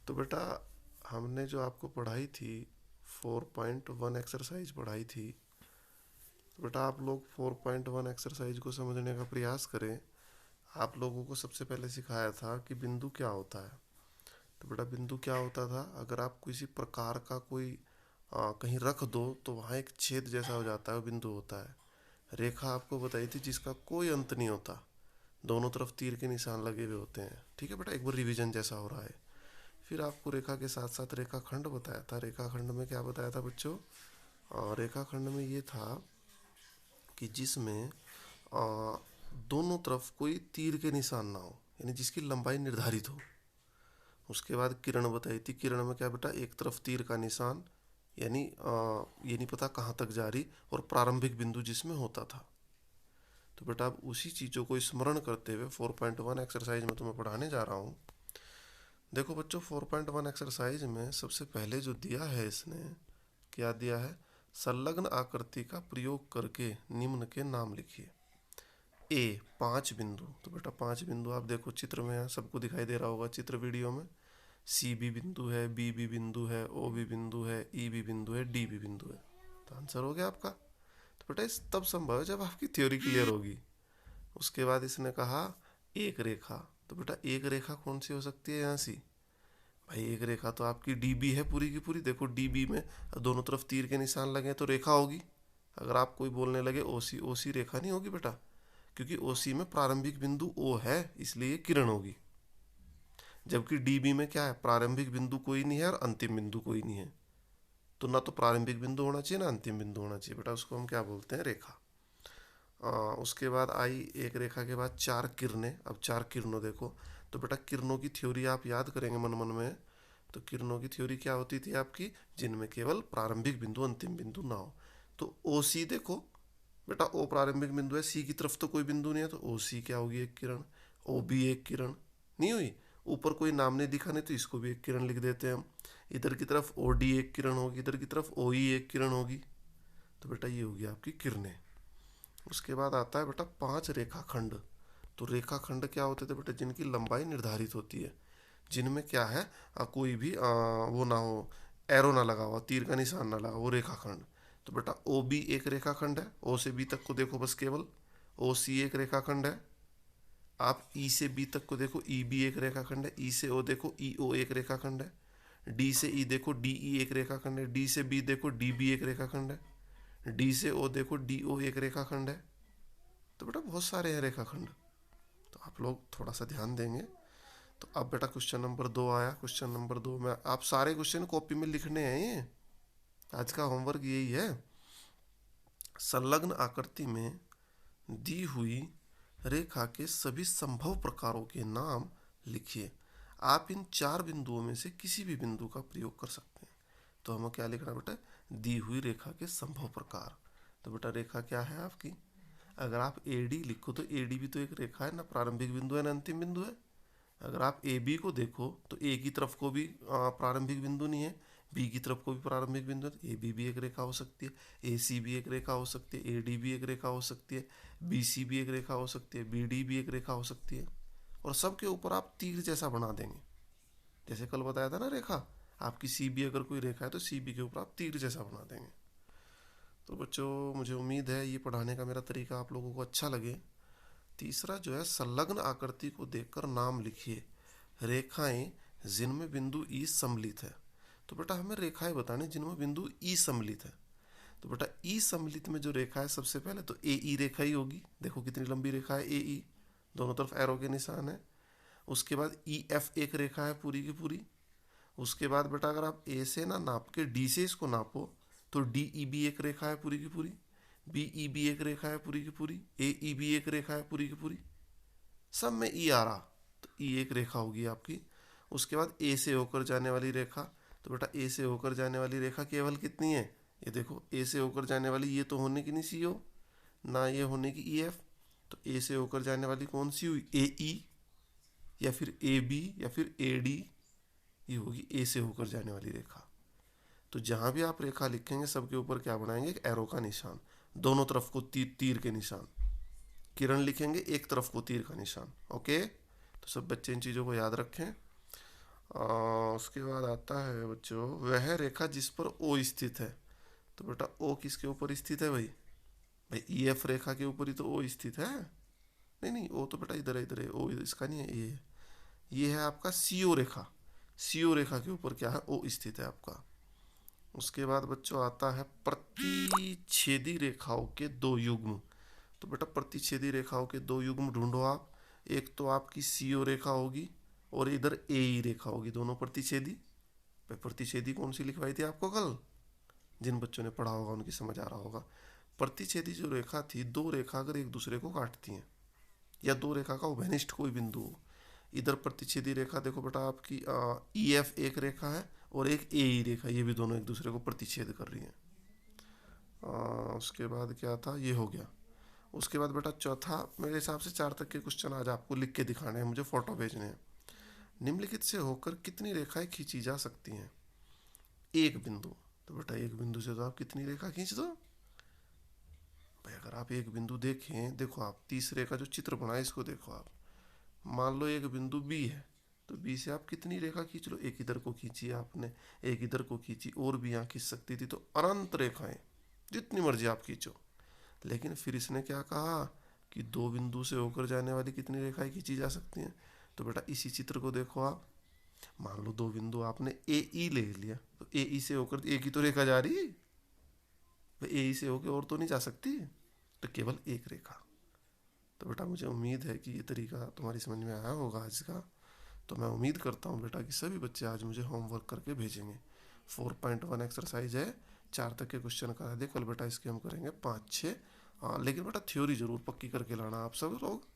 तो बेटा हमने जो आपको पढ़ाई थी 4.1 एक्सरसाइज पढ़ाई थी, तो बेटा आप लोग 4.1 एक्सरसाइज को समझने का प्रयास करें। आप लोगों को सबसे पहले सिखाया था कि बिंदु क्या होता है। तो बेटा बिंदु क्या होता था, अगर आप किसी प्रकार का कोई कहीं रख दो तो वहाँ एक छेद जैसा हो जाता है, वो बिंदु होता है। रेखा आपको बताई थी जिसका कोई अंत नहीं होता, दोनों तरफ तीर के निशान लगे हुए होते हैं। ठीक है बेटा, एक बार रिवीजन जैसा हो रहा है। फिर आपको रेखा के साथ साथ रेखाखंड बताया था। रेखाखंड में क्या बताया था बच्चों? रेखाखंड में ये था कि जिसमें दोनों तरफ कोई तीर के निशान ना हो, यानी जिसकी लंबाई निर्धारित हो। उसके बाद किरण बताई थी। किरण में क्या बेटा, एक तरफ तीर का निशान, यानी ये नहीं पता कहाँ तक जा रही, और प्रारंभिक बिंदु जिसमें होता था। तो बेटा अब उसी चीज़ों को स्मरण करते हुए 4.1 एक्सरसाइज में तुम्हें पढ़ाने जा रहा हूँ। देखो बच्चों, 4.1 एक्सरसाइज में सबसे पहले जो दिया है इसने, क्या दिया है? संलग्न आकृति का प्रयोग करके निम्न के नाम लिखिए। ए 5 बिंदु। तो बेटा 5 बिंदु आप देखो चित्र में है, सबको दिखाई दे रहा होगा चित्र वीडियो में। सी भी बिंदु है, बी भी बिंदु है, ओ भी बिंदु है, ई भी बिंदु है, डी भी बिंदु है। तो आंसर हो गया आपका। तो बेटा इस तब संभव है जब आपकी थ्योरी क्लियर होगी। उसके बाद इसने कहा एक रेखा। तो बेटा एक रेखा कौन सी हो सकती है यहाँ सी? भाई एक रेखा तो आपकी डी बी है पूरी की पूरी। देखो डी बी में दोनों तरफ तीर के निशान लगे तो रेखा होगी। अगर आप कोई बोलने लगे ओ सी, ओ सी रेखा नहीं होगी बेटा, क्योंकि ओ सी में प्रारंभिक बिंदु ओ है, इसलिए किरण होगी। जबकि डी बी में क्या है, प्रारंभिक बिंदु कोई नहीं है और अंतिम बिंदु कोई नहीं है। तो ना तो प्रारंभिक बिंदु होना चाहिए ना अंतिम बिंदु होना चाहिए बेटा, उसको हम क्या बोलते हैं? रेखा। उसके बाद आई एक रेखा के बाद 4 किरणें। अब 4 किरणों देखो, तो बेटा किरणों की थ्योरी आप याद करेंगे मन मन में। तो किरणों की थ्योरी क्या होती थी आपकी? जिनमें केवल प्रारंभिक बिंदु अंतिम बिंदु ना हो। तो ओ सी देखो बेटा, ओ प्रारंभिक बिंदु है, सी की तरफ तो कोई बिंदु नहीं है, तो ओ सी क्या होगी? एक किरण। ओ भी एक किरण नहीं हुई? ऊपर कोई नाम नहीं दिखा, नहीं तो इसको भी एक किरण लिख देते हैं हम। इधर की तरफ ओ डी एक किरण होगी, इधर की तरफ ओ ई एक किरण होगी। तो बेटा ये होगी आपकी किरणें। उसके बाद आता है बेटा 5 रेखाखंड। तो रेखाखंड क्या होते थे बेटा? जिनकी लंबाई निर्धारित होती है, जिनमें क्या है, कोई भी वो ना हो, एरो ना लगा हुआ, तीर का निशान ना लगा, वो रेखाखंड। तो बेटा ओ बी एक रेखाखंड है। ओ से बी तक को देखो बस केवल। ओ सी एक रेखाखंड है। आप ई से बी तक को देखो, ई बी एक रेखाखंड है। ई से ओ देखो, ई ओ एक रेखाखंड है। डी से ई देखो, डी ई एक रेखाखंड है। डी से बी देखो, डी बी एक रेखाखंड है। डी से ओ देखो, डी ओ एक रेखाखंड है। तो बेटा बहुत सारे हैं रेखाखंड, तो आप लोग थोड़ा सा ध्यान देंगे। तो अब बेटा क्वेश्चन नंबर 2 आया। क्वेश्चन नंबर 2 में आप सारे क्वेश्चन कॉपी में लिखने हैं। ये आज का होमवर्क यही है। संलग्न आकृति में दी हुई रेखा के सभी संभव प्रकारों के नाम लिखिए। आप इन 4 बिंदुओं में से किसी भी बिंदु का प्रयोग कर सकते हैं। तो हमें क्या लिखना बेटा? दी हुई रेखा के संभव प्रकार। तो बेटा रेखा क्या है आपकी? अगर आप ए डी लिखो तो ए डी भी तो एक रेखा है ना, प्रारंभिक बिंदु है ना अंतिम बिंदु है। अगर आप ए बी को देखो तो ए की तरफ को भी प्रारंभिक बिंदु नहीं है, बी की तरफ को भी प्रारंभिक बिंदु है, तो ए बी भी एक रेखा हो सकती है, ए सी भी एक रेखा हो सकती है, ए डी भी एक रेखा हो सकती है, बी सी भी एक रेखा हो सकती है, बी डी भी एक रेखा हो सकती है। और सबके ऊपर आप तीर जैसा बना देंगे। जैसे कल बताया था ना रेखा, आपकी सी बी अगर कोई रेखा है तो सी बी के ऊपर आप तीर जैसा बना देंगे। तो बच्चों मुझे उम्मीद है ये पढ़ाने का मेरा तरीका आप लोगों को अच्छा लगे। तीसरा जो है, संलग्न आकृति को देखकर नाम लिखिए रेखाएं जिनमें बिंदु ई सम्मिलित है। तो बेटा हमें रेखाएं बताने जिनमें बिंदु ई सम्मिलित है। तो बेटा ई सम्मिलित में जो रेखा है, सबसे पहले तो ए ई रेखा ही होगी। देखो कितनी लंबी रेखा है ए ई, दोनों तरफ एरो के निशान है। उसके बाद ई एफ एक रेखा है पूरी की पूरी। उसके बाद बेटा अगर आप ए से ना नाप के डी से इसको नापो तो डी ई बी एक रेखा है पूरी की पूरी। बी ई बी एक रेखा है पूरी की पूरी। ए ई बी एक रेखा है पूरी की पूरी। सब में ई आ रहा, तो ई एक रेखा होगी आपकी। उसके बाद ए से होकर जाने वाली रेखा। तो बेटा ए से होकर जाने वाली रेखा केवल कितनी है? ये देखो ए से होकर जाने वाली, ये तो होने की नहीं सी ओ, ना ये होने की ई एफ। तो ए से होकर जाने वाली कौन सी हुई? ए ई, या फिर ए बी, या फिर ए डी। ये होगी ए से होकर जाने वाली रेखा। तो जहां भी आप रेखा लिखेंगे सबके ऊपर क्या बनाएंगे? एक एरो का निशान, दोनों तरफ को तीर के निशान। किरण लिखेंगे एक तरफ को तीर का निशान। ओके, तो सब बच्चे इन चीज़ों को याद रखें। उसके बाद आता है बच्चों, वह रेखा जिस पर ओ स्थित है। तो बेटा ओ किसके ऊपर स्थित है भाई? भाई ई एफ रेखा के ऊपर ही तो ओ स्थित है। नहीं नहीं, ओ तो बेटा इधर है, इधर है, ओ इसका नहीं है, ये है आपका सीओ रेखा। सीओ रेखा के ऊपर क्या है? ओ स्थित है आपका। उसके बाद बच्चों आता है प्रतिच्छेदी रेखाओं के दो युग्म। तो बेटा प्रतिच्छेदी रेखाओं के दो युग्म ढूंढो आप। एक तो आपकी सीओ रेखा होगी और इधर ए ई रेखा होगी, दोनों प्रतिच्छेदी। भाई प्रतिच्छेदी कौन सी लिखवाई थी आपको कल? जिन बच्चों ने पढ़ा होगा उनकी समझ आ रहा होगा। प्रतिच्छेदी जो रेखा थी, दो रेखा अगर एक दूसरे को काटती हैं या दो रेखा का उभयनिष्ठ कोई बिंदु हो, इधर प्रतिच्छेदी रेखा देखो बेटा आपकी ई एफ एक रेखा है और एक ए ई रेखा, ये भी दोनों एक दूसरे को प्रतिच्छेद कर रही हैं। उसके बाद क्या था, ये हो गया। उसके बाद बेटा चौथा, मेरे हिसाब से 4 तक के क्वेश्चन आज आपको लिख के दिखाने हैं, मुझे फोटो भेजने हैं। निम्नलिखित से होकर कितनी रेखाएं खींची जा सकती हैं? एक बिंदु। तो बेटा एक बिंदु से तो आप कितनी रेखा खींच दो भाई? अगर आप एक बिंदु देखें, देखो आप तीसरे का जो चित्र बना है इसको देखो आप। मान लो एक बिंदु बी है, तो बी से आप कितनी रेखा खींच लो? एक इधर को खींची आपने, एक इधर को खींची, और भी यहाँ खींच सकती थी, तो अनंत रेखाएं जितनी मर्जी आप खींचो। लेकिन फिर इसने क्या कहा कि दो बिंदु से होकर जाने वाली कितनी रेखाएं खींची जा सकती हैं? तो बेटा इसी चित्र को देखो आप। मान लो दो बिंदु आपने ए ई ले लिया, तो ए ई से होकर एक ही तो रेखा जा रही है, ए ई से होकर और तो नहीं जा सकती, तो केवल एक रेखा। तो बेटा मुझे उम्मीद है कि ये तरीका तुम्हारी समझ में आया होगा आज का। तो मैं उम्मीद करता हूँ बेटा कि सभी बच्चे आज मुझे होमवर्क करके भेजेंगे। 4.1 एक्सरसाइज है, 4 तक के क्वेश्चन करा दे कल बेटा, इसके हम करेंगे 5-6। हाँ लेकिन बेटा थ्योरी जरूर पक्की करके लाना आप सब लोग।